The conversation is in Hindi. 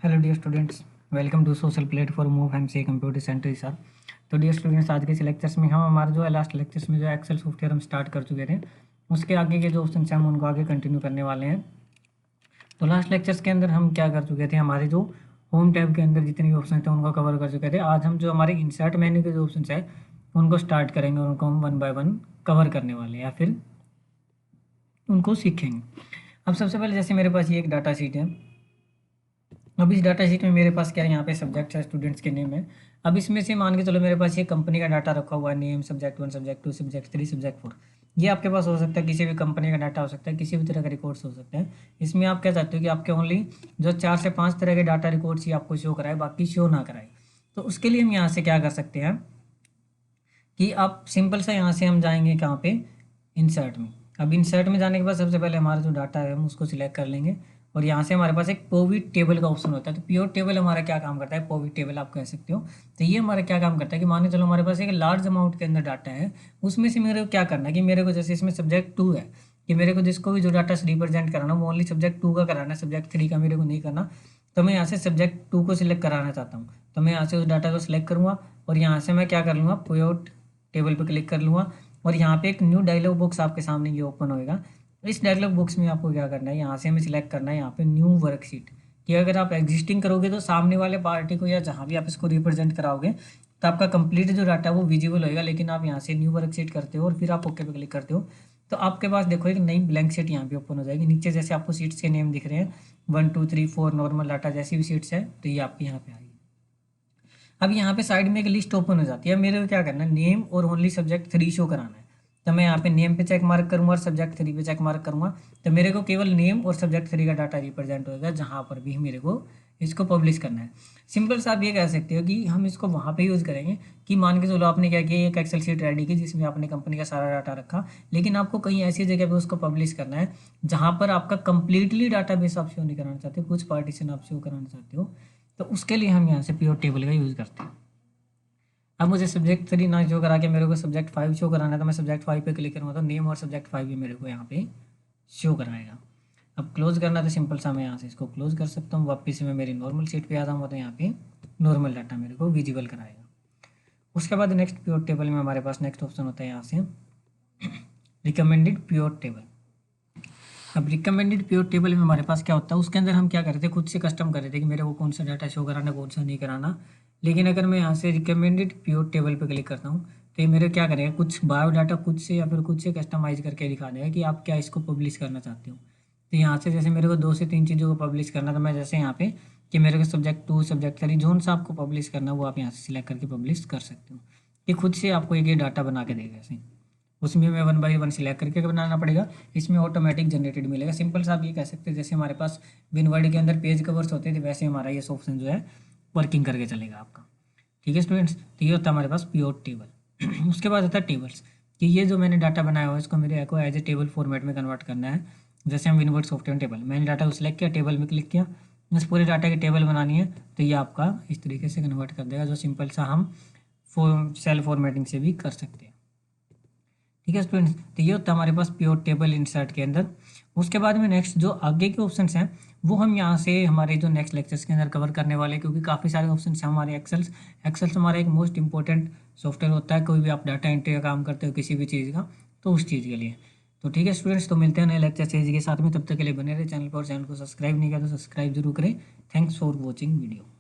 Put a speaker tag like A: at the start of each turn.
A: Hello dear students, welcome to social platform of MCA computer centre sir. तो डियर स्टूडेंट्स, आज के इस लेक्चर्स में हम हमारा जो है लास्ट लेक्चर्स में जो एक्सेल सॉफ्टवेयर हम स्टार्ट कर चुके थे, उसके आगे के जो ऑप्शन हैं हम उनको आगे कंटिन्यू करने वाले हैं। तो लास्ट लेक्चर्स के अंदर हम क्या कर चुके थे, हमारे जो होम टैब के अंदर जितने भी ऑप्शन थे उनको कवर कर चुके थे। आज हम जो हमारे इंसर्ट मेन्यू के जो ऑप्शन है उनको स्टार्ट करेंगे और उनको हम वन बाय वन कवर करने वाले हैं या फिर उनको सीखेंगे। अब सबसे पहले जैसे मेरे पास ये एक डाटा शीट है। अब इस डाटा शीट में मेरे पास क्या है, यहाँ पे सब्जेक्ट है, स्टूडेंट्स के नेम है। अब इसमें से मान के चलो मेरे पास ये कंपनी का डाटा रखा हुआ है, name, subject 1, subject 2, subject 3, subject 4। ये आपके पास हो सकता है, किसी भी कंपनी का डाटा हो सकता है, किसी भी तरह का रिकॉर्ड्स हो सकते हैं। इसमें आप क्या चाहते हो कि आपके ओनली जो 4 से 5 तरह के डाटा रिकॉर्ड्स ही आपको शो कराए, बाकी शो ना कराए। तो उसके लिए हम यहाँ से क्या कर सकते हैं कि आप सिंपल सा यहाँ से हम जाएंगे कहाँ पे, इंसर्ट में। अब इंसर्ट में जाने के बाद सबसे पहले हमारा जो डाटा है हम उसको सिलेक्ट कर लेंगे और यहाँ से हमारे पास एक पिवट टेबल का ऑप्शन होता है। तो पिवट टेबल हमारा क्या काम करता है, पिवट टेबल आप कह सकते हो। तो ये हमारा क्या काम करता है कि मान के चलो हमारे पास एक लार्ज अमाउंट के अंदर डाटा है, उसमें से मेरे को क्या करना है कि मेरे को जैसे इसमें सब्जेक्ट 2 है कि मेरे को जिसको भी जो डाटा रिप्रेजेंट कराना वो ओनली सब्जेक्ट 2 का कराना है, सब्जेक्ट 3 का मेरे को नहीं करना। तो मैं यहाँ से सब्जेक्ट 2 को सिलेक्ट कराना चाहता हूँ, तो मैं यहाँ से उस डाटा को सिलेक्ट करूँगा और यहाँ से मैं क्या कर लूँगा, पिवट टेबल पे क्लिक कर लूँगा और यहाँ पे एक न्यू डायलॉग बॉक्स आपके सामने ये ओपन होएगा। इस डायलॉग बॉक्स में आपको क्या करना है, यहाँ से हमें सिलेक्ट करना है यहाँ पे न्यू वर्कशीट। कि अगर आप एग्जिस्टिंग करोगे तो सामने वाले पार्टी को या जहाँ भी आप इसको रिप्रेजेंट कराओगे तो आपका कंप्लीट जो डाटा है वो विजिबल होएगा। लेकिन आप यहाँ से न्यू वर्कशीट करते हो और फिर आप ओके पे क्लिक करते हो तो आपके पास देखो एक नई ब्लैंक शीट यहाँ पे ओपन हो जाएगी। नीचे जैसे आपको सीट्स के नेम दिख रहे हैं 1 2 3 4 नॉर्मल डाटा जैसी भी सीट्स है तो ये आपके यहाँ पे आएगी। अब यहाँ पे साइड में एक लिस्ट ओपन हो जाती है। मेरे को क्या करना है, नेम और ओनली सब्जेक्ट 3 शो कराना है। तो मैं यहाँ पे नेम पे चेक मार्क करूँगा और सब्जेक्ट 3 पे चेक मार्क करूँगा। तो मेरे को केवल नेम और सब्जेक्ट 3 का डाटा रिप्रेजेंट होगा जहाँ पर भी मेरे को इसको पब्लिश करना है। सिंपल सा आप ये कह सकते हो कि हम इसको वहाँ पे यूज़ करेंगे कि मान के चलो आपने क्या किया, एक एक्सेल शीट रेडी की जिसमें आपने कंपनी का सारा डाटा रखा, लेकिन आपको कहीं ऐसी जगह पे उसको पब्लिश करना है जहाँ पर आपका कंप्लीटली डाटा बेस आप शो नहीं कराना चाहते, कुछ पार्टीशन आप शो कराना चाहते हो। तो उसके लिए हम यहाँ से पिवट टेबल का यूज़ करते हैं। अब मुझे सब्जेक्ट 3 ना शो करा के मेरे को सब्जेक्ट 5 शो कराना है तो मैं सब्जेक्ट 5 पे क्लिक करूँगा तो नेम और सब्जेक्ट 5 भी मेरे को यहाँ पे शो कराएगा। अब क्लोज करना तो सिंपल सा मैं यहाँ से इसको क्लोज कर सकता हूँ। वापस से मैं मेरी नॉर्मल शीट पे आ जाऊँगा तो यहाँ पे नॉर्मल डाटा मेरे को विजिबल कराएगा। उसके बाद नेक्स्ट पिवट टेबल में हमारे पास नेक्स्ट ऑप्शन होता है यहाँ से रिकमेंडेड पिवट टेबल। अब रिकमेंडेड पिवट टेबल में हमारे पास क्या होता है, उसके अंदर हम क्या कर रहे थे, खुद से कस्टम कर रहे थे कि मेरे को कौन सा डाटा शो कराना, कौन सा नहीं कराना। लेकिन अगर मैं यहाँ से रिकमेंडेड पिवट टेबल पे क्लिक करता हूँ तो ये मेरे क्या करेगा, कुछ बायो डाटा खुद से या फिर खुद से कस्टमाइज करके दिखा देगा कि आप क्या इसको पब्लिश करना चाहते हो। तो यहाँ से जैसे मेरे को 2 से 3 चीज़ों को पब्लिश करना, तो मैं जैसे यहाँ पे कि मेरे को सब्जेक्ट 2 सब्जेक्ट 3 जोन सा आपको पब्लिश करना वो आप यहाँ से सिलेक्ट करके पब्लिश कर सकते हो। ये खुद से आपको एक ये डाटा बना के देगा ऐसे। उसमें हमें 1 बाय 1 सिलेक्ट करके बनाना पड़ेगा, इसमें ऑटोमेटिक जनरेटेड मिलेगा। सिंपल सा आप ये कह सकते हैं जैसे हमारे पास विनवर्ड के अंदर पेज कवर्स होते थे वैसे हमारा ये ऑप्शन जो है वर्किंग करके चलेगा आपका। ठीक है स्टूडेंट्स, तो ये होता है हमारे पास पिवट टेबल। उसके बाद होता है टेबल्स कि ये जो मैंने डाटा बनाया हुआ है इसको मेरे को एज ए टेबल फॉर्मेट में कन्वर्ट करना है। जैसे हम विनवर्ड सॉफ्टवेयर टेबल, मैंने डाटा को सिलेक्ट किया, टेबल में क्लिक किया, इस पूरे डाटा की टेबल बनानी है तो ये आपका इस तरीके से कन्वर्ट कर देगा, जो सिंपल सा हम सेल फॉर्मेटिंग से भी कर सकते हैं। ठीक है स्टूडेंट्स, तो ये होता है हमारे पास पिवट टेबल इंसर्ट के अंदर। उसके बाद में नेक्स्ट जो आगे के ऑप्शंस हैं वो हम यहाँ से हमारे जो नेक्स्ट लेक्चर्स के अंदर कवर करने वाले हैं, क्योंकि काफ़ी सारे ऑप्शंस हैं हमारे। एक्सेल्स हमारा एक मोस्ट इंपॉर्टेंट सॉफ्टवेयर होता है, कोई भी आप डाटा एंट्री का काम करते हो किसी भी चीज़ का, तो उस चीज़ के लिए। तो ठीक है स्टूडेंट्स, तो मिलते हैं नए लेक्चर सीरीज के साथ में, तब तक के लिए बने रहे चैनल पर। चैनल को सब्सक्राइब नहीं किया तो सब्सक्राइब जरूर करें। Thanks for watching video.